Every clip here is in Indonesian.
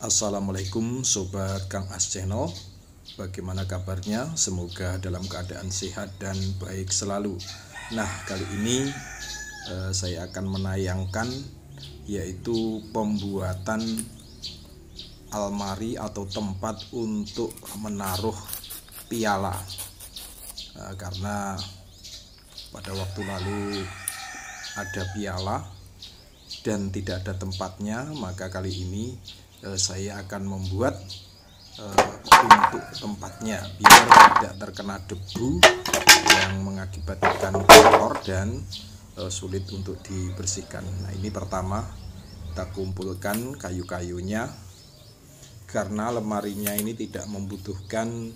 Assalamualaikum Sobat Kang As Channel. Bagaimana kabarnya? Semoga dalam keadaan sehat dan baik selalu. Nah, kali ini saya akan menayangkan yaitu pembuatan almari atau tempat untuk menaruh piala. Karena pada waktu lalu ada piala dan tidak ada tempatnya, maka kali ini saya akan membuat untuk tempatnya biar tidak terkena debu yang mengakibatkan kotor dan sulit untuk dibersihkan. Nah, ini pertama kita kumpulkan kayu-kayunya, karena lemarinya ini tidak membutuhkan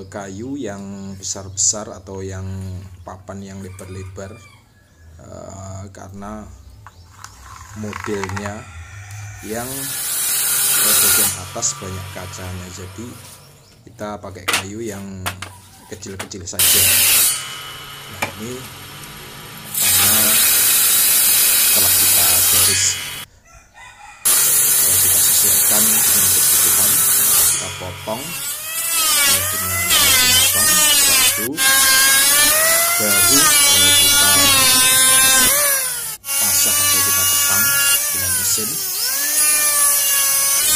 kayu yang besar-besar atau yang papan yang lebar-lebar, karena modelnya yang bagian atas banyak kacanya, jadi kita pakai kayu yang kecil-kecil saja. Nah, ini karena setelah kita garis, kita sesuaikan dengan kebutuhan, kita potong dengan potong, baru kita pasang atau kita tekan dengan mesin.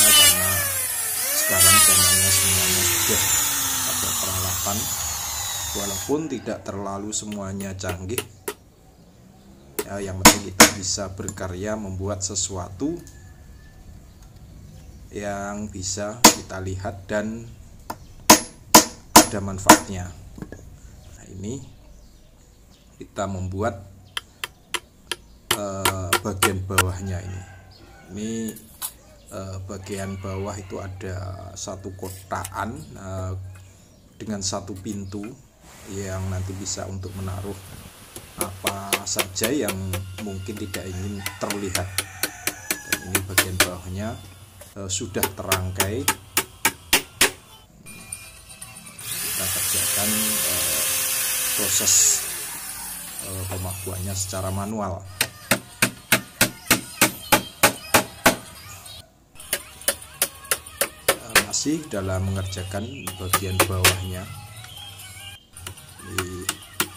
Karena sekarang zamannya semuanya sudah ada peralatan, walaupun tidak terlalu semuanya canggih ya, yang penting kita bisa berkarya membuat sesuatu yang bisa kita lihat dan ada manfaatnya. Nah, ini kita membuat bagian bawahnya ini bagian bawah itu ada satu kotaan dengan satu pintu yang nanti bisa untuk menaruh apa saja yang mungkin tidak ingin terlihat. Dan ini bagian bawahnya sudah terangkai. Kita kerjakan proses pemakuannya secara manual. Masih dalam mengerjakan bagian bawahnya,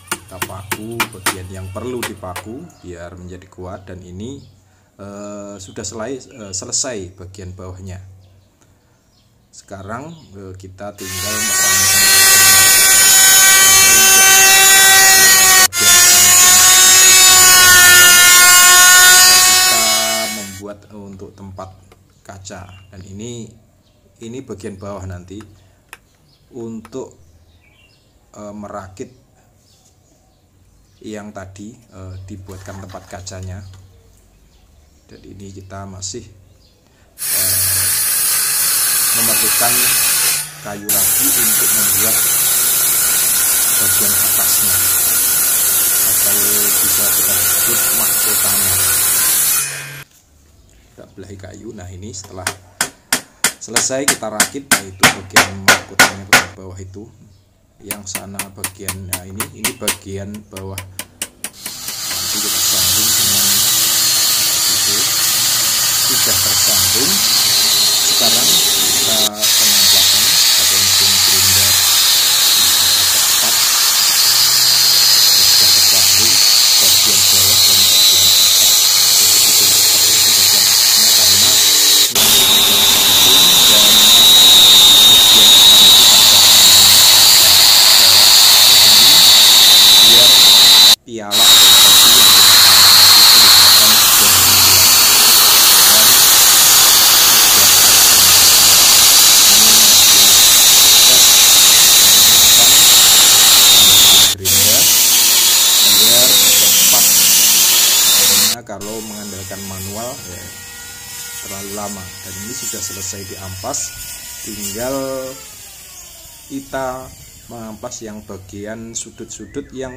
kita paku bagian yang perlu dipaku biar menjadi kuat, dan ini sudah selesai bagian bawahnya. Sekarang kita tinggal merancang kita membuat untuk tempat kaca, dan ini bagian bawah nanti untuk merakit yang tadi dibuatkan tempat kacanya. Dan ini kita masih memerlukan kayu lagi untuk membuat bagian atasnya, atau bisa kita sebut mahkotanya. Kita belahi kayu. Nah, ini setelah selesai kita rakit, yaitu bagian mahkotanya bagian bawah itu, yang sana bagian, nah ini bagian bawah, nanti kita sambung dengan itu, sudah tersambung. Sekarang kita pengemplakan pakai mesin grinder, cepat sudah tersambung bagian bawah dan bagian atas. Jadi seperti itu bagian atasnya, karena piala kalau mengandalkan manual ya terlalu lama. Dan ini sudah selesai diampas, tinggal kita mengampas yang bagian sudut-sudut yang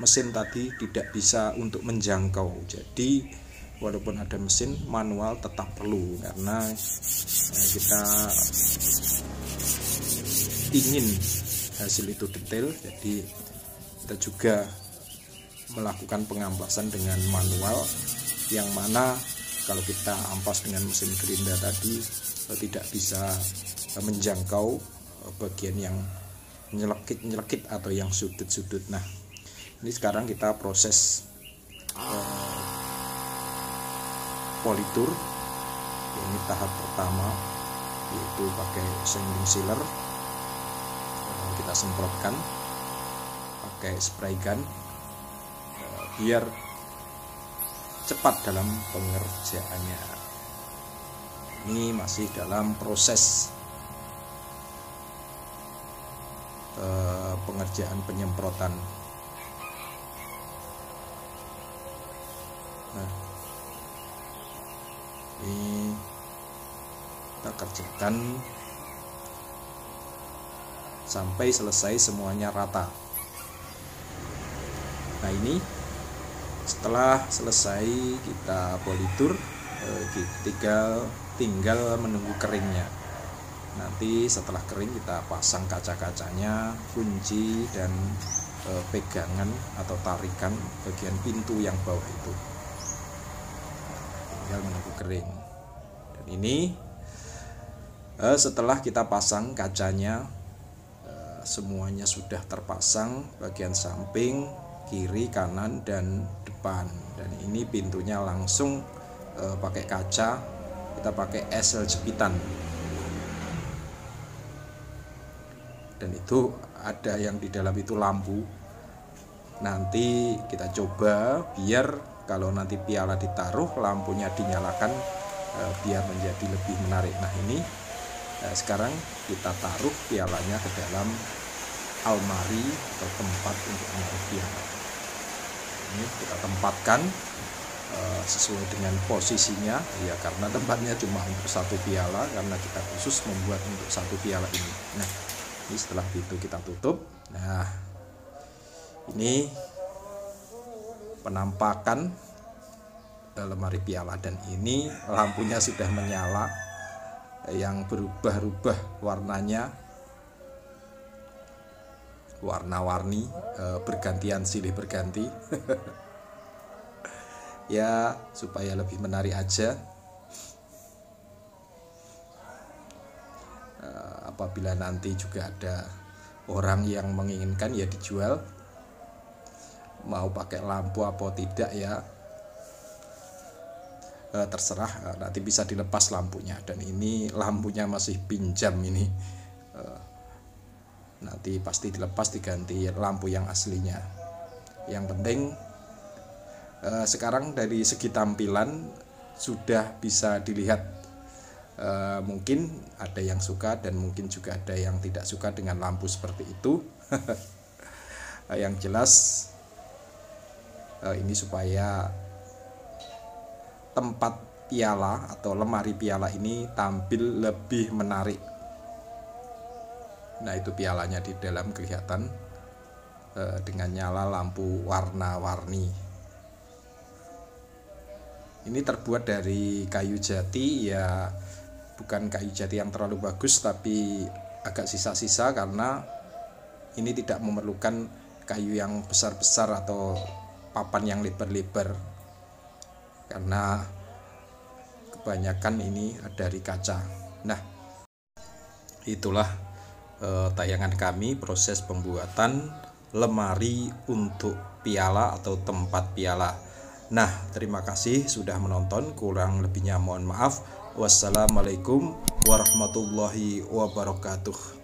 mesin tadi tidak bisa untuk menjangkau. Jadi walaupun ada mesin, manual tetap perlu, karena kita ingin hasil itu detail. Jadi kita juga melakukan pengampasan dengan manual, yang mana kalau kita ampas dengan mesin gerinda tadi tidak bisa menjangkau bagian yang nyelekit atau yang sudut-sudut. Nah, ini sekarang kita proses politur. Ini tahap pertama, yaitu pakai sanding sealer. Kita semprotkan pakai spray gun biar cepat dalam pengerjaannya. Ini masih dalam proses pengerjaan penyemprotan. Nah, ini kita kerjakan sampai selesai semuanya rata. Nah, ini setelah selesai kita politur, tinggal menunggu keringnya. Nanti setelah kering kita pasang kaca-kacanya, kunci dan pegangan atau tarikan bagian pintu yang bawah itu. Tinggal menunggu kering. Dan ini setelah kita pasang kacanya, semuanya sudah terpasang, bagian samping, kiri, kanan, dan depan. Dan ini pintunya langsung pakai kaca, kita pakai esel jepitan. Dan itu ada yang di dalam itu lampu. Nanti kita coba biar kalau nanti piala ditaruh, lampunya dinyalakan biar menjadi lebih menarik. Nah, ini sekarang kita taruh pialanya ke dalam almari atau tempat untuk menaruh piala. Ini kita tempatkan sesuai dengan posisinya, ya, karena tempatnya cuma untuk satu piala, karena kita khusus membuat untuk satu piala ini. Nah, ini setelah itu kita tutup. Nah, ini penampakan lemari piala, dan ini lampunya sudah menyala, yang berubah-ubah warnanya, warna-warni, bergantian, silih berganti. Ya, supaya lebih menarik aja. Apabila nanti juga ada orang yang menginginkan, ya dijual. Mau pakai lampu apa tidak, ya terserah, nanti bisa dilepas lampunya. Dan ini lampunya masih pinjam ini, nanti pasti dilepas, diganti lampu yang aslinya. Yang penting sekarang dari segi tampilan sudah bisa dilihat. Mungkin ada yang suka dan mungkin juga ada yang tidak suka dengan lampu seperti itu. Yang jelas ini supaya tempat piala atau lemari piala ini tampil lebih menarik. Nah, itu pialanya di dalam kelihatan dengan nyala lampu warna-warni. Ini terbuat dari kayu jati, ya bukan kayu jati yang terlalu bagus, tapi agak sisa-sisa, karena ini tidak memerlukan kayu yang besar-besar atau papan yang lebar-lebar, karena kebanyakan ini dari kaca. Nah, itulah tayangan kami proses pembuatan lemari untuk piala atau tempat piala. Nah, terima kasih sudah menonton. Kurang lebihnya mohon maaf. Wassalamualaikum warahmatullahi wabarakatuh.